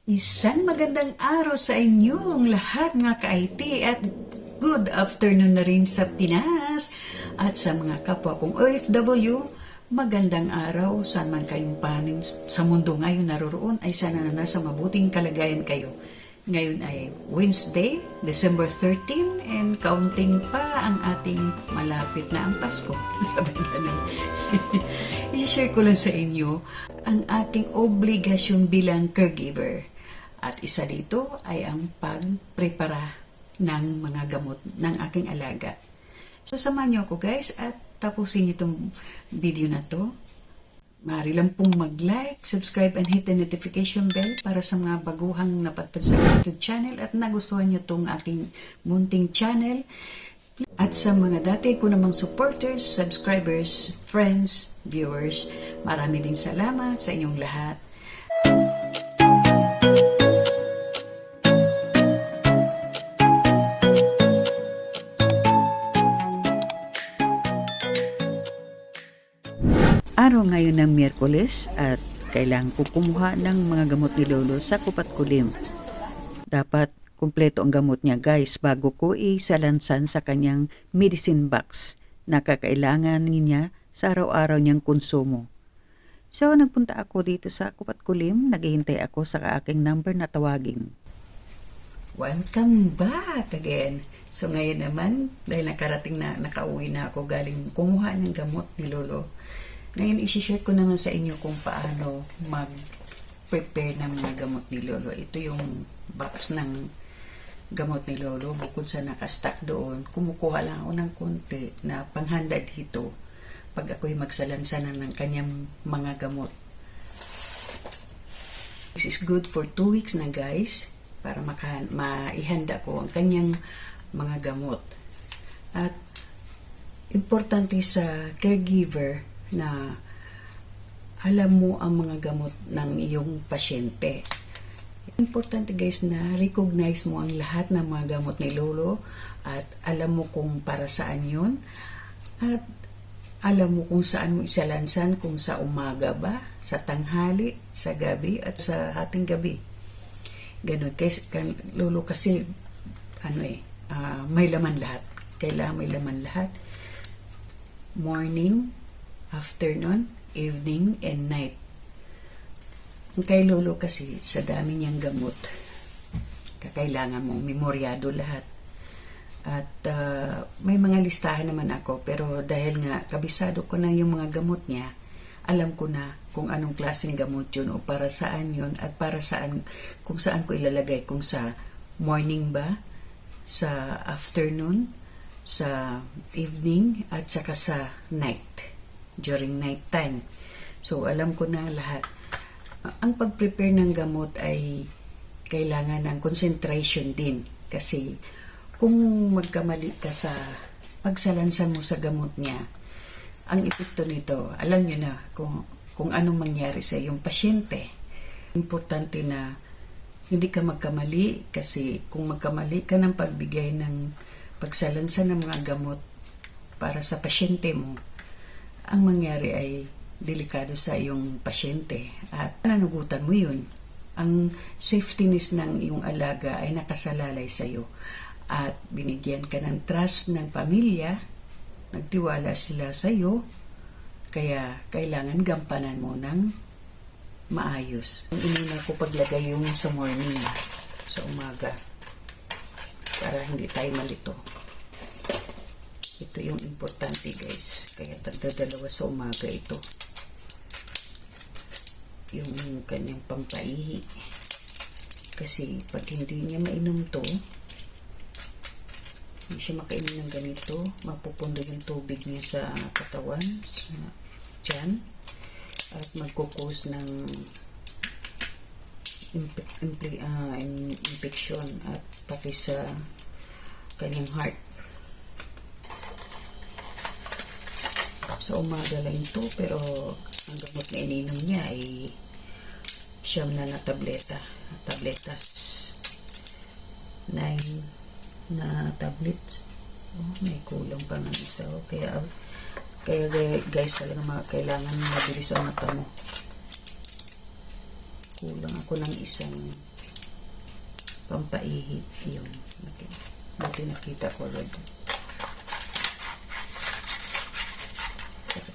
Isang magandang araw sa inyong lahat mga ka-IT at good afternoon na rin sa Pinas at sa mga kapwa kong OFW. Magandang araw saan man kayong paning sa mundo ngayon naroroon ay sana na nasa mabuting kalagayan kayo. Ngayon ay Wednesday, December 13 and counting pa ang ating malapit na ang Pasko. Sabay ganun. I-share ko lang sa inyo ang ating obligasyon bilang caregiver. At isa dito ay ang pagprepara ng mga gamot ng aking alaga. So samahan niyo ako guys at tapusin itong video na to. Maaari lang pong mag-like, subscribe and hit the notification bell para sa mga baguhang napadpad sa YouTube channel at nagustuhan niyo itong aking munting channel. At sa mga dati ko namang supporters, subscribers, friends, viewers, marami din salamat sa inyong lahat. Araw ngayon ng Miyerkules at kailangan ko kumuha ng mga gamot ni Lolo sa Kupat Kulim. Dapat kumpleto ang gamot niya guys bago ko isalansan sa kanyang medicine box na kakailangan niya sa araw-araw niyang konsumo. So nagpunta ako dito sa Kupat Kulim, naghihintay ako sa aking number na tawagin. Welcome back again! So ngayon naman, dahil nakarating na, nakauwi na ako galing kumuha ng gamot ni Lolo. Ngayon, isi-share ko naman sa inyo kung paano mag-prepare ng mga gamot ni Lolo. Ito yung box ng gamot ni Lolo. Bukod sa nakastack doon, kumukuha lang ako ng konti na panghanda dito pag ako'y magsalansanan ng kanyang mga gamot. This is good for 2 weeks na guys para maihanda ko ang kanyang mga gamot. At importante sa caregiver na alam mo ang mga gamot ng iyong pasyente. Importante guys na recognize mo ang lahat ng mga gamot ni Lolo at alam mo kung para saan yun at alam mo kung saan mo isalansan, kung sa umaga ba, sa tanghali, sa gabi at sa hating gabi. Ganun. Lolo kasi may laman lahat. Kailangan may laman lahat. Morning, afternoon, evening, and night. Kay Lolo kasi, sa dami niyang gamot, kakailangan mong memoryado lahat. At may mga listahan naman ako, pero dahil nga kabisado ko na yung mga gamot niya, alam ko na kung anong klaseng gamot yun o para saan yun at para saan, kung saan ko ilalagay, kung sa morning ba, sa afternoon, sa evening, at saka sa night. During night time. So, alam ko na lahat. Ang pag-prepare ng gamot ay kailangan ng concentration din. Kasi, kung magkamali ka sa pagsalansan mo sa gamot niya, ang epekto nito, alam niyo na kung anong mangyari sa iyong pasyente. Importante na hindi ka magkamali kasi kung magkamali ka ng pagbigay ng pagsalansan ng mga gamot para sa pasyente mo, ang mangyari ay delikado sa iyong pasyente at nanugutan mo yun. Ang safetyness ng iyong alaga ay nakasalalay sa iyo at binigyan ka ng trust ng pamilya, nagtiwala sila sa iyo, kaya kailangan gampanan mo ng maayos. Inuna ko paglagay yung sa morning, sa umaga, para hindi tayo malito. Ito yung importante guys. Kaya tagdadalawa sa umaga ito. Yung kanyang pampaihi. Kasi pag hindi niya mainom to, hindi siya makainom ng ganito, mapupundo yung tubig niya sa katawan, sa tiyan, at magkukos ng infection at pati sa kanyang heart. Sa umaga lang ito, pero ang gamot na ininom niya ay siyam na tabletas 9 na tablets. May kulang pa ng isa. Kaya guys, talaga kailangan mabilis ang mata mo. Kulang ako ng isang pampaihi. Yun. Buti nakita ko agad.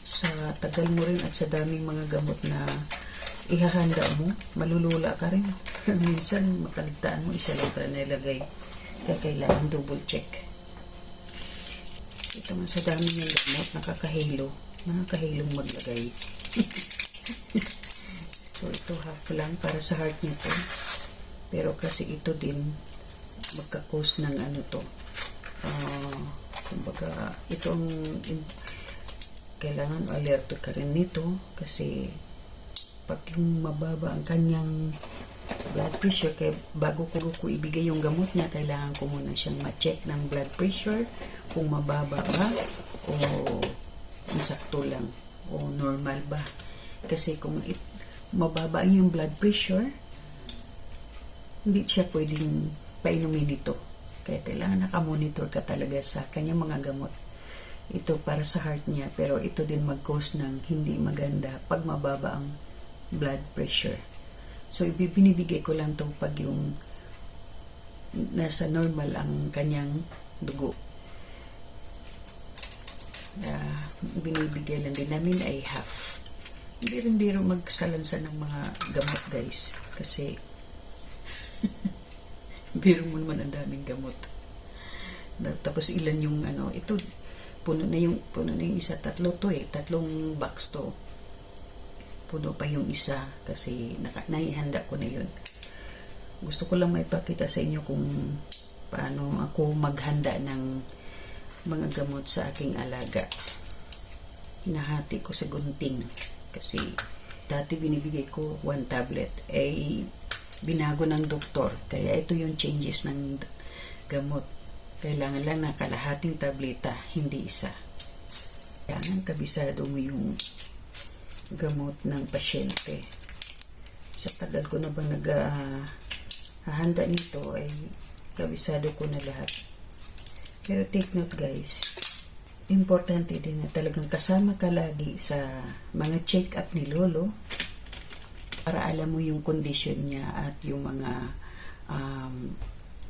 Sa tagal mo rin at sa daming mga gamot na ihahanda mo, malulula ka rin. Minsan makaligtaan mo, isa lang pala nilagay. Kaya kailangan double check. Ito nga sa dami ng gamot, nakakahilong maglagay. So ito half lang para sa heart nito. Pero kasi ito din magkakos ng ano to. Kumbaga itong kailangan alerto ka rin nito kasi pag yung mababa ang kanyang blood pressure, kaya bago ko ibigay yung gamot niya, kailangan ko muna siyang ma-check ng blood pressure kung mababa ba o sakto lang o normal ba. Kasi kung mababa yung blood pressure, hindi siya pwedeng painumin ito. Kaya kailangan nakamonitor ka talaga sa kanyang mga gamot. Ito para sa heart niya, pero ito din mag-cause ng hindi maganda pag mababa ang blood pressure. So, binibigay ko lang to pag yung nasa normal ang kanyang dugo. Binibigay lang din namin ay half. Hindi rin biro magsalansan ng mga gamot, guys. Kasi biro mo naman ang daming gamot. Tapos ilan yung ito, puno na yung isa, tatlong box to. Puno pa yung isa kasi naihanda ko na yun. Gusto ko lang maipakita sa inyo kung paano ako maghanda ng mga gamot sa aking alaga. Hinahati ko sa gunting kasi dati binibigay ko 1 tablet, binago ng doktor, kaya ito yung changes ng gamot. Kailangan lang na kalahating tableta, hindi isa. Kailangan kabisado mo yung gamot ng pasyente. Sa tagal ko na bang naghahanda nito, ay kabisado ko na lahat. Pero take note, guys, importante din na talagang kasama ka lagi sa mga check-up ni Lolo para alam mo yung condition niya at yung mga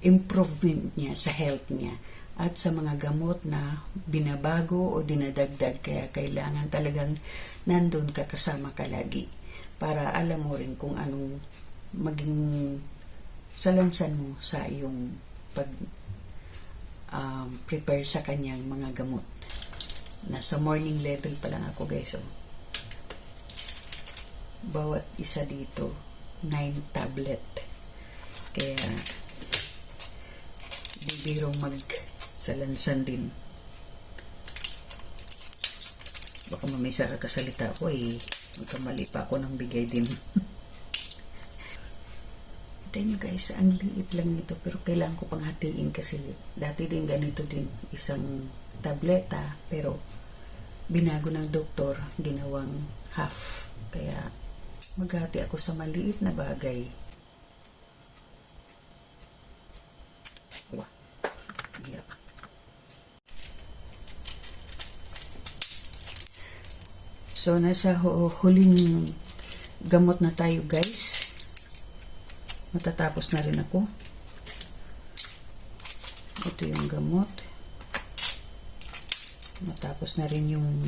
improvement niya sa health niya at sa mga gamot na binabago o dinadagdag. Kaya kailangan talagang nandun ka, kasama ka lagi para alam mo rin kung anong maging salansan mo sa iyong pag prepare sa kanyang mga gamot. Nasa morning level pa lang ako, guys. Bawat isa dito 9 tablet. Kaya bibirong magsalansan din. Baka mamaya sa kakasalita ko magkamali pa ako ng bigay din. Tignan nyo, guys, ang liit lang nito pero kailangan ko pang hatiin kasi dati din ganito din, isang tableta, pero binago ng doktor, ginawang half. Kaya maghati ako sa maliit na bagay. Hirap. So, nasa huling gamot na tayo, guys. Matatapos na rin ako. Ito yung gamot. Matapos na rin yung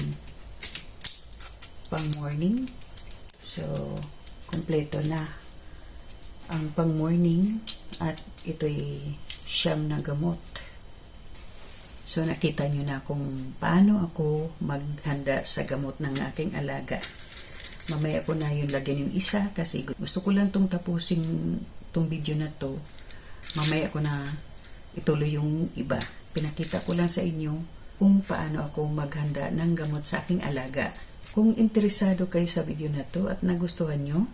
pang-morning. So, kompleto na ang pang-morning at ito'y siyam na gamot. So, nakita nyo na kung paano ako maghanda sa gamot ng aking alaga. Mamaya ko na yung lagyan yung isa kasi gusto ko lang itong tapusin itong video na to. Mamaya ko na ituloy yung iba. Pinakita ko lang sa inyo kung paano ako maghanda ng gamot sa aking alaga. Kung interesado kayo sa video na to at nagustuhan nyo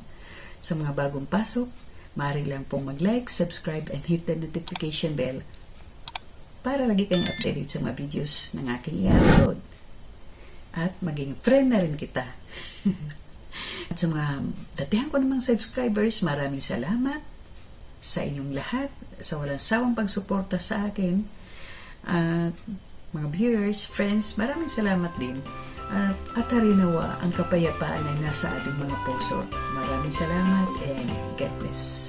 sa mga bagong pasok, maaari lang pong mag-like, subscribe, and hit the notification bell para lagi kayong updated sa mga videos ng aking i-upload. At maging friend na rin kita. At sa mga datihan ko namang subscribers, maraming salamat sa inyong lahat, sa walang sawang pagsuporta sa akin. At mga viewers, friends, maraming salamat din. At harinawa ang kapayapaan na nasa ating mga puso. Maraming salamat and God bless.